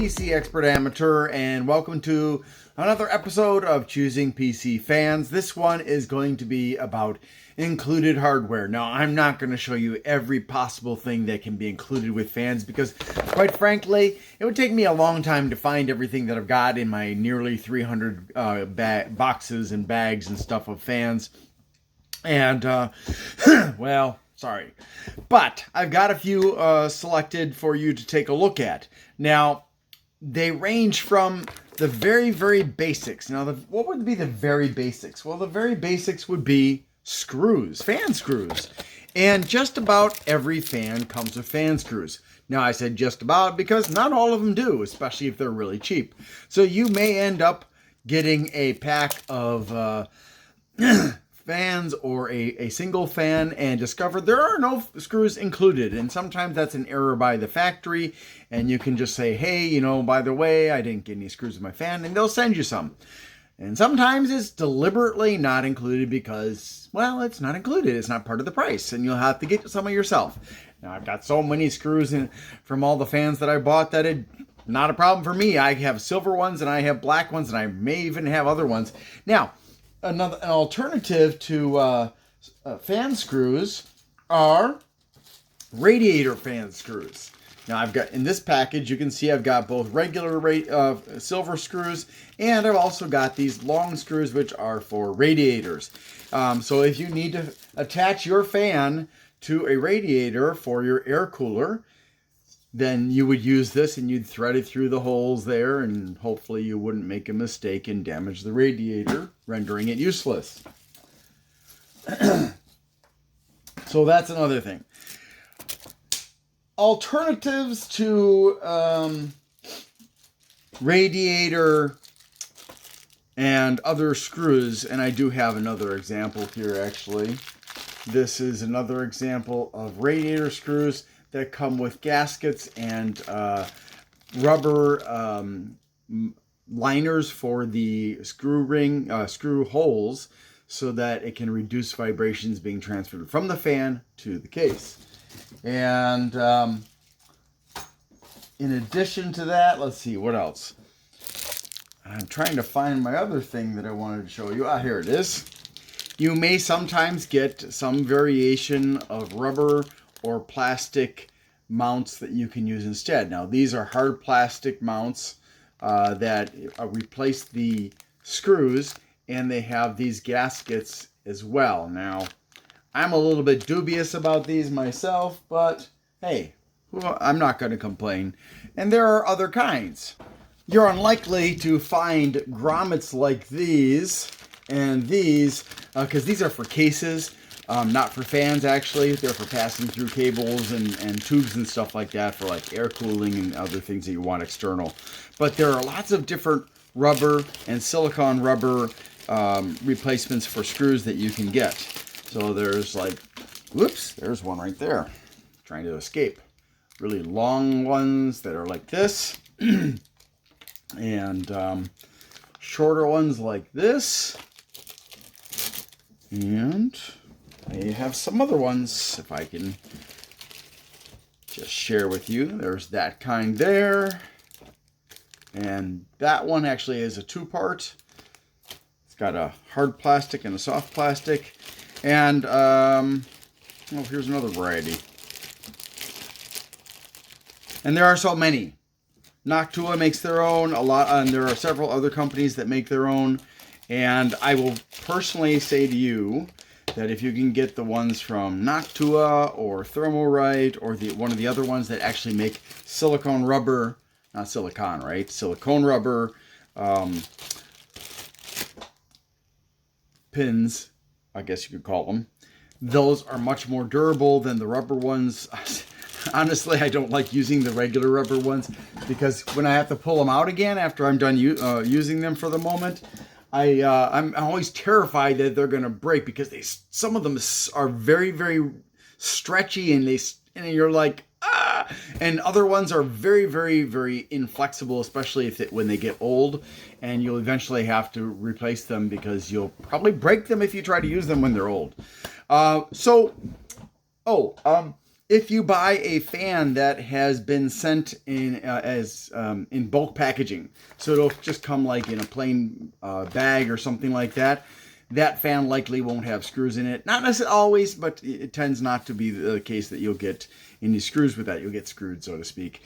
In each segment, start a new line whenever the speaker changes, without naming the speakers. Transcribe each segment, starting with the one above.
PC Expert Amateur, and welcome to another episode of Choosing PC Fans. This one is going to be about included hardware. Now, I'm not going to show you every possible thing that can be included with fans because, quite frankly, it would take me a long time to find everything that I've got in my nearly 300 boxes and bags and stuff of fans. And, well, sorry. But I've got a few selected for you to take a look at. Now, they range from the very, very basics. Now, what would be the very basics? Well, the very basics would be screws, fan screws. And just about every fan comes with fan screws. Now, I said just about because not all of them do, especially if they're really cheap. So you may end up getting a pack of fans or a single fan and discover there are no screws included. And sometimes that's an error by the factory, and you can just say, hey, you know, by the way, I didn't get any screws in my fan, and they'll send you some. And sometimes it's deliberately not included because, well, it's not included. It's not part of the price, and you'll have to get some of yourself. Now, I've got so many screws in from all the fans that I bought that it's not a problem for me. I have silver ones, and I have black ones, and I may even have other ones. Now, an alternative to fan screws are radiator fan screws. Now, I've got in this package, you can see I've got both regular silver screws, and I've also got these long screws, which are for radiators. So if you need to attach your fan to a radiator for your air cooler, then you would use this and you'd thread it through the holes there, and hopefully you wouldn't make a mistake and damage the radiator, rendering it useless. So that's another thing. Alternatives to radiator and other screws, and I do have another example here actually. This is another example of radiator screws that come with gaskets and rubber liners for the screw holes so that it can reduce vibrations being transferred from the fan to the case. And in addition to that, let's see, what else? I'm trying to find my other thing that I wanted to show you. Ah, here it is. You may sometimes get some variation of rubber or plastic mounts that you can use instead. Now, these are hard plastic mounts that replace the screws, and they have these gaskets as well. Now, I'm a little bit dubious about these myself, but hey, I'm not going to complain. And there are other kinds. You're unlikely to find grommets like these and these, because these are for cases. Not for fans, actually. They're for passing through cables and tubes and stuff like that for like air cooling and other things that you want external. But there are lots of different rubber and silicone rubber replacements for screws that you can get. So there's like, whoops, there's one right there. Trying to escape. Really long ones that are like this. And shorter ones like this. And I have some other ones, if I can just share with you. There's that kind there. And that one actually is a two-part. It's got a hard plastic and a soft plastic. And, oh, here's another variety. And there are so many. Noctua makes their own, and there are several other companies that make their own. And I will personally say to you that if you can get the ones from Noctua or Thermorite or one of the other ones that actually make silicone rubber, not silicone, right? Silicone rubber pins, I guess you could call them. Those are much more durable than the rubber ones. Honestly, I don't like using the regular rubber ones because when I have to pull them out again after I'm done using them for the moment, I'm always terrified that they're going to break because some of them are very, very stretchy and you're like, ah! And other ones are very, very, very inflexible, especially when they get old, and you'll eventually have to replace them because you'll probably break them if you try to use them when they're old. if you buy a fan that has been sent in in bulk packaging, so it'll just come like in a plain bag or something like that, that fan likely won't have screws in it. Not necessarily always, but it tends not to be the case that you'll get any screws with that. You'll get screwed, so to speak.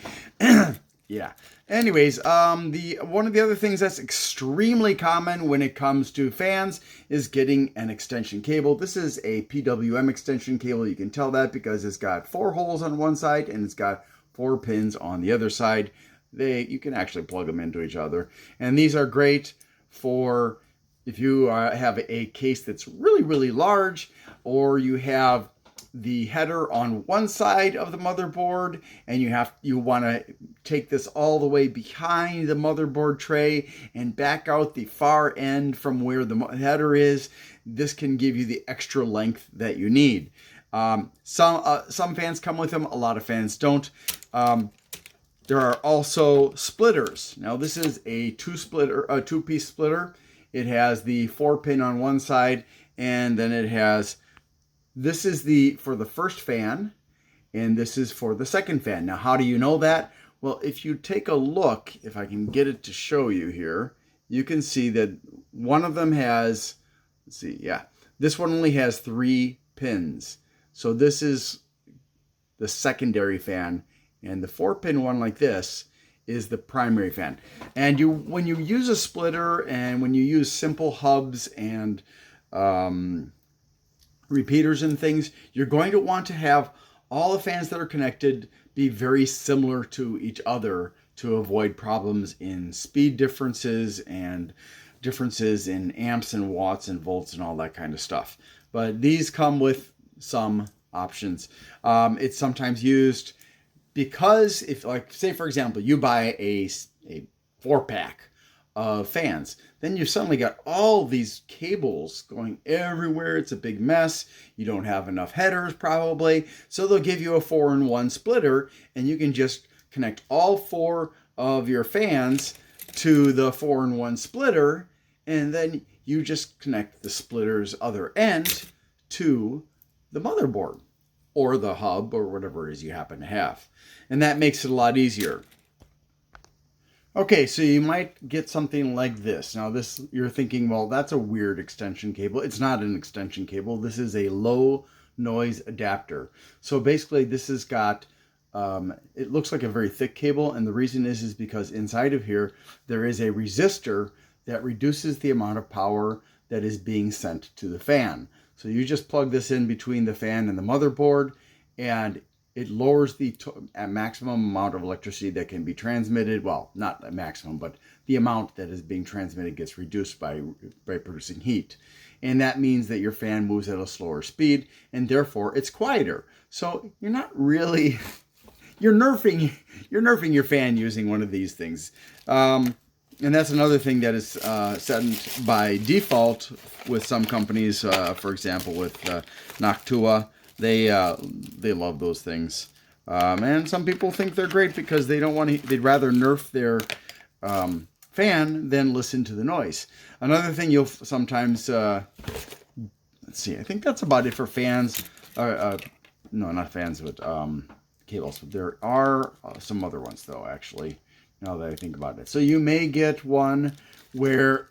Yeah. Anyways, one of the other things that's extremely common when it comes to fans is getting an extension cable. This is a PWM extension cable. You can tell that because it's got 4 holes on one side and it's got 4 pins on the other side. You can actually plug them into each other. And these are great for if you have a case that's really, really large, or you have the header on one side of the motherboard and you want to take this all the way behind the motherboard tray and back out the far end from where the header is. This can give you the extra length that you need. Some fans come with them, a lot of fans don't. There are also splitters. Now this is a two-piece splitter. It has the 4-pin on one side, and then it has, this is for the first fan, and this is for the second fan. Now, how do you know that? Well, if you take a look, if I can get it to show you here, you can see that one of them has, let's see, yeah, this one only has 3 pins. So this is the secondary fan, and the 4-pin one like this is the primary fan. And when you use a splitter and when you use simple hubs and repeaters and things, you're going to want to have all the fans that are connected be very similar to each other to avoid problems in speed differences and differences in amps and watts and volts and all that kind of stuff. But these come with some options. It's sometimes used because if, like, say for example, you buy a 4-pack of fans, then you've suddenly got all these cables going everywhere. It's a big mess. You don't have enough headers probably. So they'll give you a 4-in-1 splitter, and you can just connect all 4 of your fans to the 4-in-1 splitter, and then you just connect the splitter's other end to the motherboard or the hub or whatever it is you happen to have. And that makes it a lot easier. Okay, so you might get something like this. Now this, you're thinking, well, that's a weird extension cable. It's not an extension cable. This is a low noise adapter. So basically this has got, it looks like a very thick cable, and the reason is because inside of here there is a resistor that reduces the amount of power that is being sent to the fan. So you just plug this in between the fan and the motherboard, and it lowers the maximum amount of electricity that can be transmitted. Well, not a maximum, but the amount that is being transmitted gets reduced by producing heat. And that means that your fan moves at a slower speed, and therefore it's quieter. So you're not really, you're nerfing your fan using one of these things. And that's another thing that is set by default with some companies. For example, with Noctua, they love those things. And some people think they're great because they don't want to. They'd rather nerf their fan than listen to the noise. Another thing you'll sometimes let's see. I think that's about it for fans. No, not fans, but cables. There are some other ones though, actually, now that I think about it. So you may get one where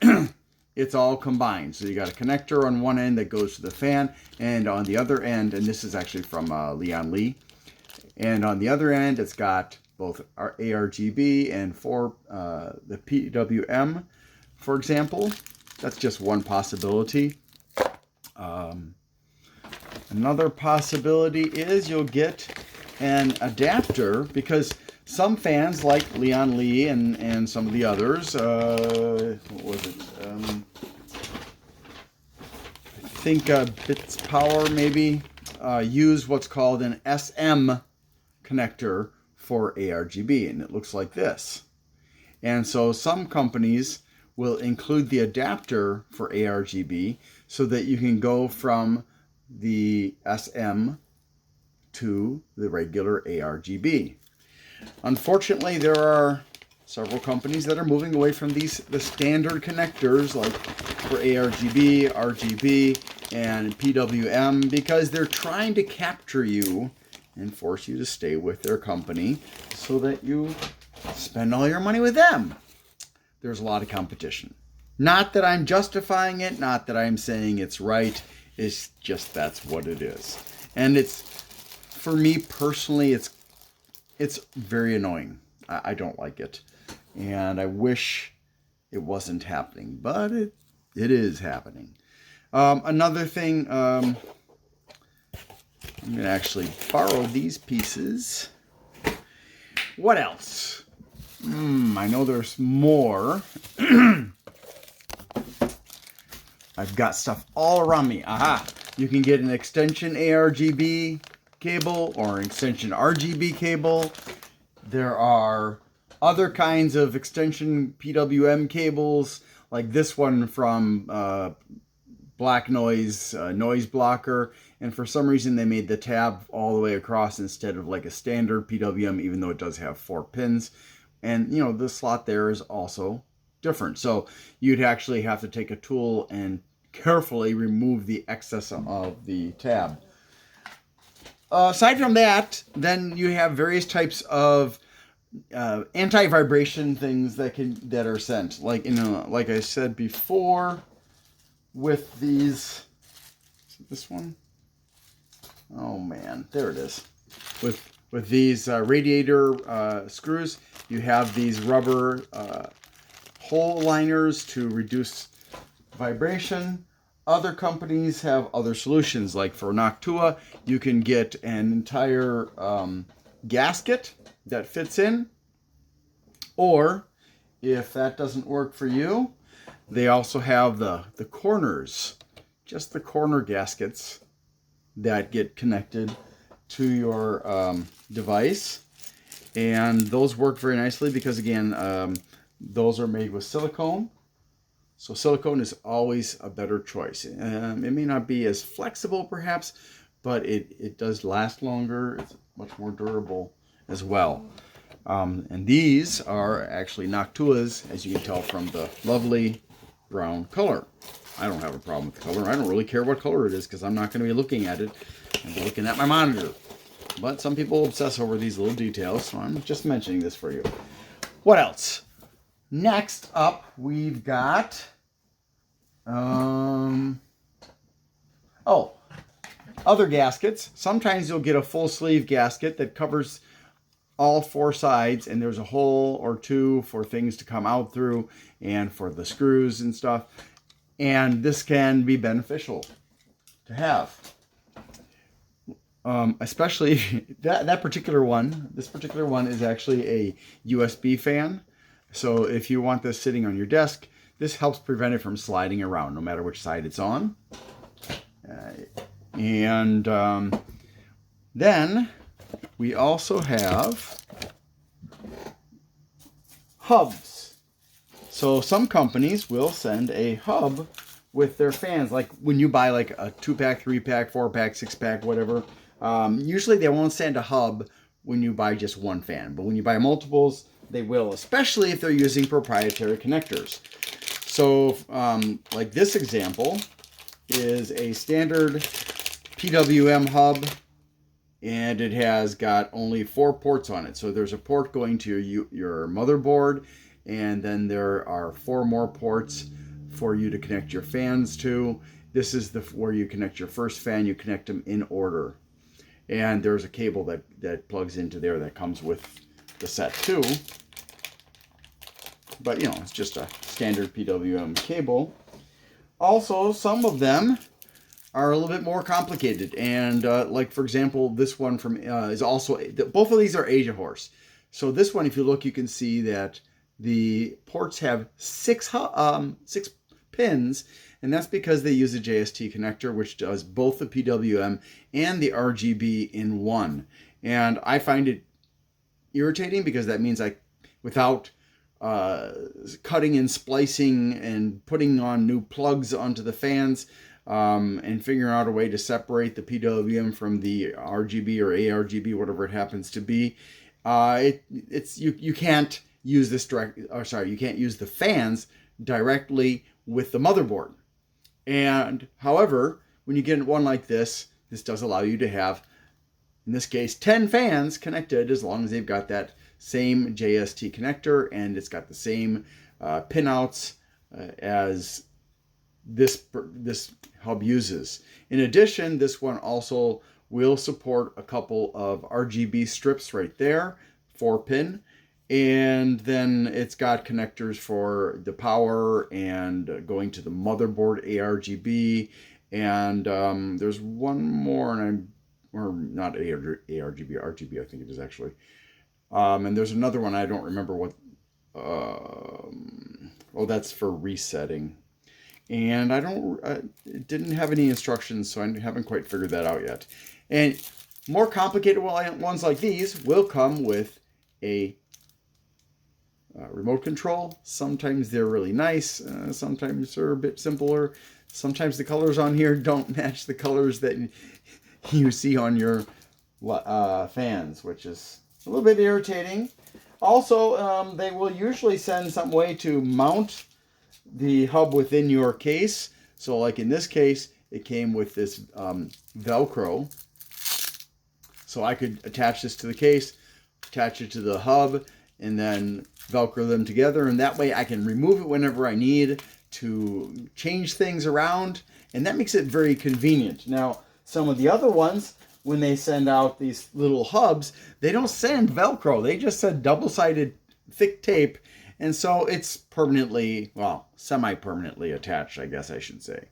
it's all combined. So you got a connector on one end that goes to the fan, and on the other end, and this is actually from Lian Li, and on the other end it's got both our ARGB and for the PWM, for example. That's just one possibility. Another possibility is you'll get an adapter, because some fans like Lian Li and some of the others, what was it? I think Bits Power maybe use what's called an SM connector for ARGB, and it looks like this. And so some companies will include the adapter for ARGB so that you can go from the SM to the regular ARGB. Unfortunately, there are several companies that are moving away from the standard connectors like for ARGB, RGB, and PWM, because they're trying to capture you. and force you to stay with their company so that you spend all your money with them. There's a lot of competition. Not that I'm justifying it, not that I'm saying it's right. It's just that's what it is. And it's, for me personally, it's very annoying. I don't like it. And I wish it wasn't happening, but it is happening. Another thing, I'm going to actually borrow these pieces. What else? I know there's more. I've got stuff all around me. Aha! You can get an extension ARGB cable or an extension RGB cable. There are other kinds of extension PWM cables, like this one from Black Noise Noise Blocker. And for some reason, they made the tab all the way across instead of like a standard PWM, even though it does have 4 pins. And, you know, the slot there is also different. So you'd actually have to take a tool and carefully remove the excess of the tab. Aside from that, then you have various types of anti-vibration things that are sent. Like, you know, like I said before, with these, is it this one? Oh man, there it is. With these radiator screws, you have these rubber hole liners to reduce vibration. Other companies have other solutions. Like for Noctua, you can get an entire gasket that fits in. Or if that doesn't work for you, they also have the corners, just the corner gaskets that get connected to your device. And those work very nicely because, again, those are made with silicone. So silicone is always a better choice. It may not be as flexible, perhaps, but it does last longer. It's much more durable as well. And these are actually Noctuas, as you can tell from the lovely brown color. I don't have a problem with the color. I don't really care what color it is because I'm not going to be looking at it. I'm looking at my monitor. But some people obsess over these little details, so I'm just mentioning this for you. What else? Next up, we've got other gaskets. Sometimes you'll get a full sleeve gasket that covers all 4 sides, and there's a hole or 2 for things to come out through and for the screws and stuff. And this can be beneficial to have. Especially that particular one. This particular one is actually a USB fan. So if you want this sitting on your desk, this helps prevent it from sliding around no matter which side it's on. Then we also have hubs. So some companies will send a hub with their fans. Like when you buy like a 2-pack, 3-pack, 4-pack, 6-pack, whatever. Usually they won't send a hub when you buy just one fan. But when you buy multiples, they will, especially if they're using proprietary connectors. So like this example is a standard PWM hub, and it has got only 4 ports on it. So there's a port going to your motherboard, and then there are 4 more ports for you to connect your fans to. This is where you connect your first fan. You connect them in order. And there's a cable that plugs into there that comes with the set too. But, you know, it's just a standard PWM cable. Also, some of them are a little bit more complicated. And like, for example, this one from is also, both of these are Asia Horse. So this one, if you look, you can see that the ports have 6 pins. And that's because they use a JST connector, which does both the PWM and the RGB in one. And I find it irritating because that means without cutting and splicing and putting on new plugs onto the fans and figuring out a way to separate the PWM from the RGB or ARGB, whatever it happens to be, you can't use this you can't use the fans directly with the motherboard. And however, when you get one like this, this does allow you to have in this case, 10 fans connected as long as they've got that same JST connector and it's got the same pinouts as this hub uses. In addition, this one also will support a couple of RGB strips right there, 4-pin, and then it's got connectors for the power and going to the motherboard ARGB, and there's one more, or not ARGB, RGB I think it is actually, and there's another one I don't remember what. Oh, that's for resetting. And it didn't have any instructions, so I haven't quite figured that out yet. And more complicated ones like these will come with a remote control. Sometimes they're really nice. Sometimes they're a bit simpler. Sometimes the colors on here don't match the colors that you see on your fans, which is a little bit irritating. Also, they will usually send some way to mount the hub within your case. So like in this case, it came with this Velcro. So I could attach this to the case, attach it to the hub, and then Velcro them together. And that way I can remove it whenever I need to change things around. And that makes it very convenient. Now, some of the other ones, when they send out these little hubs, they don't send Velcro. They just send double-sided thick tape. And so it's permanently, well, semi-permanently attached, I guess I should say.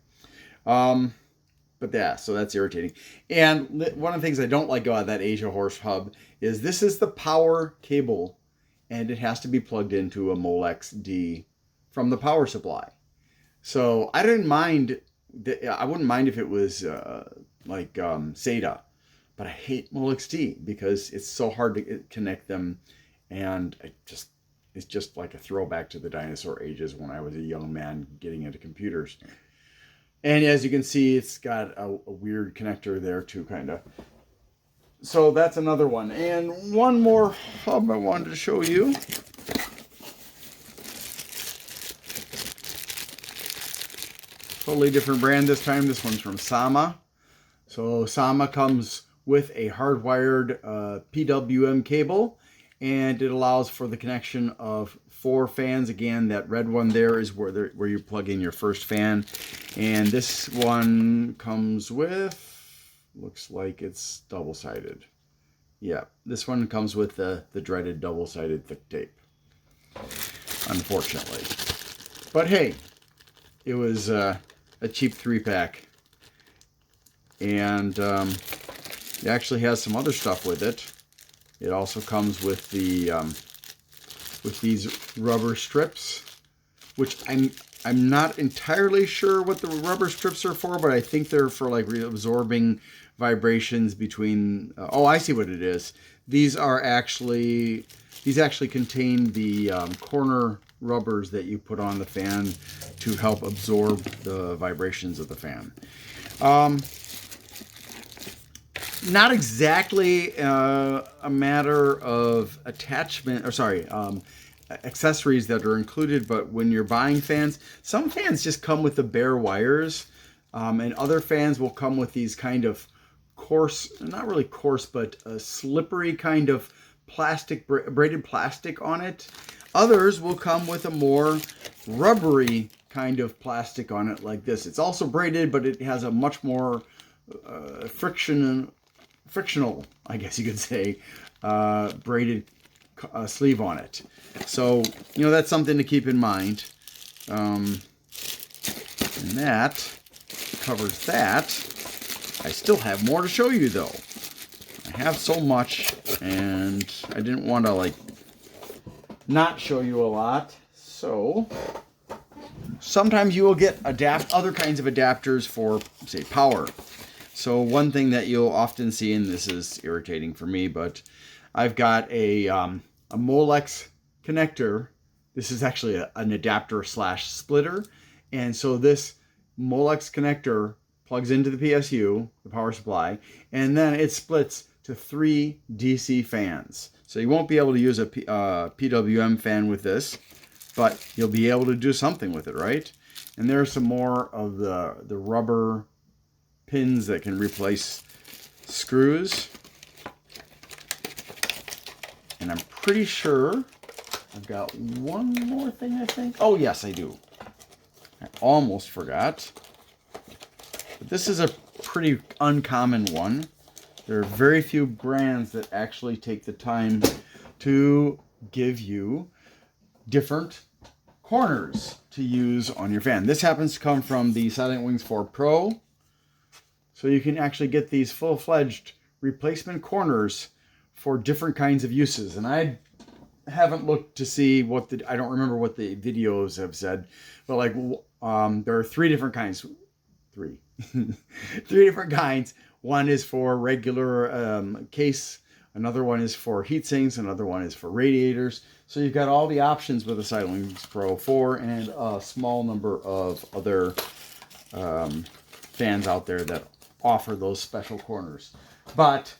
But yeah, so that's irritating. And one of the things I don't like about that Asia Horse hub is this is the power cable, and it has to be plugged into a Molex D from the power supply. So I didn't mind, I wouldn't mind if it was like SATA, but I hate Molex D because it's so hard to connect them, and it's just like a throwback to the dinosaur ages when I was a young man getting into computers. And as you can see, it's got a weird connector there too, kind of. So that's another one. And one more hub I wanted to show you. Totally different brand this time. This one's from Sama. So Sama comes with a hardwired PWM cable, and it allows for the connection of 4 fans. Again, that red one there is where you plug in your first fan. And this one comes with, looks like it's double-sided. Yeah, this one comes with the dreaded double-sided thick tape, unfortunately. But hey, it was a cheap 3-pack. And it actually has some other stuff with it. It also comes with the with these rubber strips, which I'm not entirely sure what the rubber strips are for, but I think they're for like absorbing vibrations between. Oh, I see what it is. These actually contain the corner rubbers that you put on the fan to help absorb the vibrations of the fan. Not exactly a matter of attachment, or sorry, accessories that are included, but when you're buying fans, some fans just come with the bare wires, and other fans will come with these kind of coarse, not really coarse, but a slippery kind of plastic, braided plastic on it. Others will come with a more rubbery kind of plastic on it like this. It's also braided, but it has a much more frictional, I guess you could say, braided sleeve on it. So, you know, that's something to keep in mind. And that covers that. I still have more to show you, though. I have so much, and I didn't want to, like, not show you a lot. So, sometimes you will get other kinds of adapters for, say, power. So one thing that you'll often see, and this is irritating for me, but I've got a Molex connector. This is actually an adapter / splitter. And so this Molex connector plugs into the PSU, the power supply, and then it splits to 3 DC fans. So you won't be able to use a PWM fan with this, but you'll be able to do something with it, right? And there's some more of the rubber pins that can replace screws. And I'm pretty sure I've got one more thing, I think. Oh, yes, I do. I almost forgot. But this is a pretty uncommon one. There are very few brands that actually take the time to give you different corners to use on your fan. This happens to come from the Silent Wings 4 Pro. So you can actually get these full-fledged replacement corners for different kinds of uses. And I haven't looked to see I don't remember what the videos have said, but like there are three different kinds. Three different kinds. One is for regular case. Another one is for heat sinks. Another one is for radiators. So you've got all the options with the Silent Wings Pro 4 and a small number of other fans out there that offer those special corners. But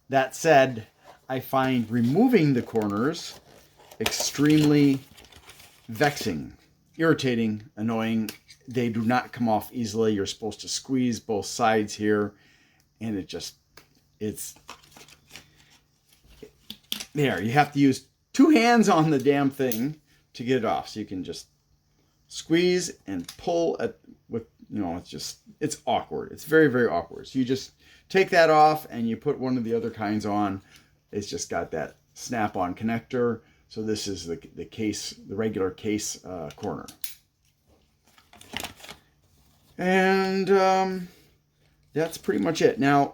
that said, I find removing the corners extremely vexing, irritating, annoying. They do not come off easily. You're supposed to squeeze both sides here, and it's there. You have to use two hands on the damn thing to get it off. So you can just squeeze and pull it's awkward. It's very, very awkward. So you just take that off and you put one of the other kinds on. It's just got that snap-on connector. So this is the case, the regular case corner. And that's pretty much it. Now,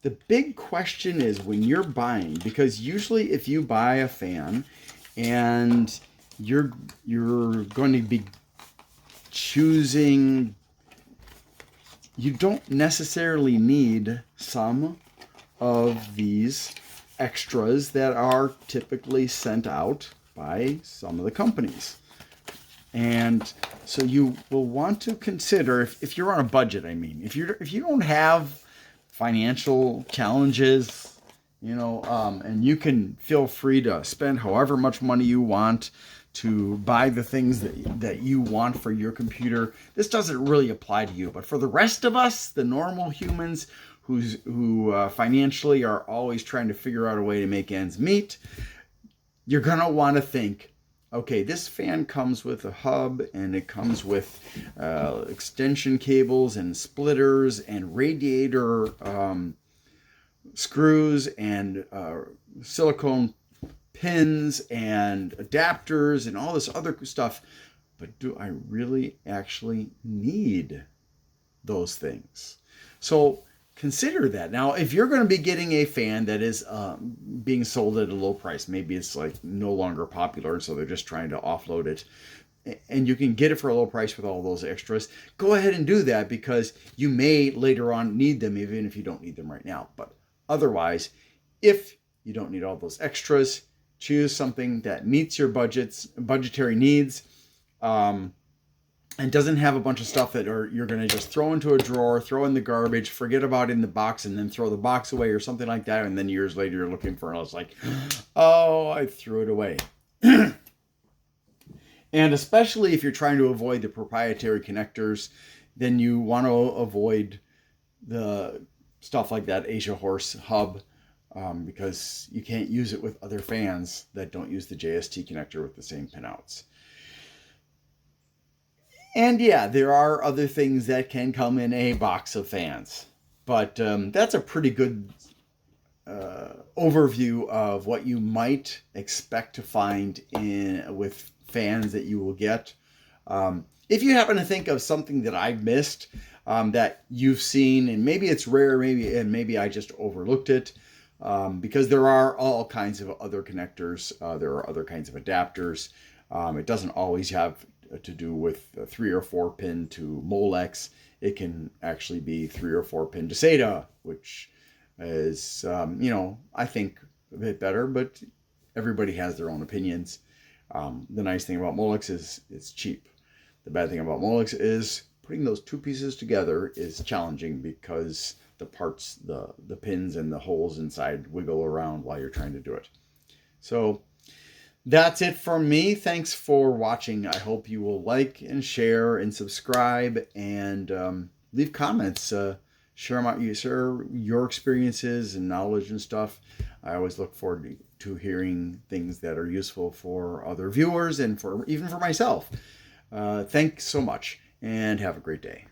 the big question is when you're buying, because usually if you buy a fan and you're going to be choosing, you don't necessarily need some of these extras that are typically sent out by some of the companies. And so you will want to consider, if you're on a budget, if you don't have financial challenges, and you can feel free to spend however much money you want to buy the things that you want for your computer. This doesn't really apply to you, but for the rest of us, the normal humans who financially are always trying to figure out a way to make ends meet, you're gonna want to think, okay, this fan comes with a hub and it comes with extension cables and splitters and radiator screws and silicone pins and adapters and all this other stuff. But do I really actually need those things? So consider that. Now, if you're going to be getting a fan that is being sold at a low price, maybe it's like no longer popular, so they're just trying to offload it, and you can get it for a low price with all those extras, go ahead and do that, because you may later on need them, even if you don't need them right now. But otherwise, if you don't need all those extras, choose something that meets your budgetary needs, and doesn't have a bunch of stuff that you're going to just throw into a drawer, throw in the garbage, forget about it in the box, and then throw the box away or something like that. And then years later, you're looking for it. And it's like, oh, I threw it away. And especially if you're trying to avoid the proprietary connectors, then you want to avoid the stuff like that Asia Horse hub, because you can't use it with other fans that don't use the JST connector with the same pinouts. And yeah, there are other things that can come in a box of fans, but that's a pretty good overview of what you might expect to find with fans that you will get. If you happen to think of something that I've missed, that you've seen, and maybe it's rare, maybe I just overlooked it, because there are all kinds of other connectors. There are other kinds of adapters. It doesn't always have to do with a 3 or 4 pin to Molex. It can actually be 3 or 4 pin to SATA, which is, I think a bit better, but everybody has their own opinions. The nice thing about Molex is it's cheap. The bad thing about Molex is putting those two pieces together is challenging, because the parts, the pins and the holes inside wiggle around while you're trying to do it. So that's it from me. Thanks for watching. I hope you will like and share and subscribe and leave comments. share your experiences and knowledge and stuff. I always look forward to hearing things that are useful for other viewers and for even for myself. Thanks so much, and have a great day.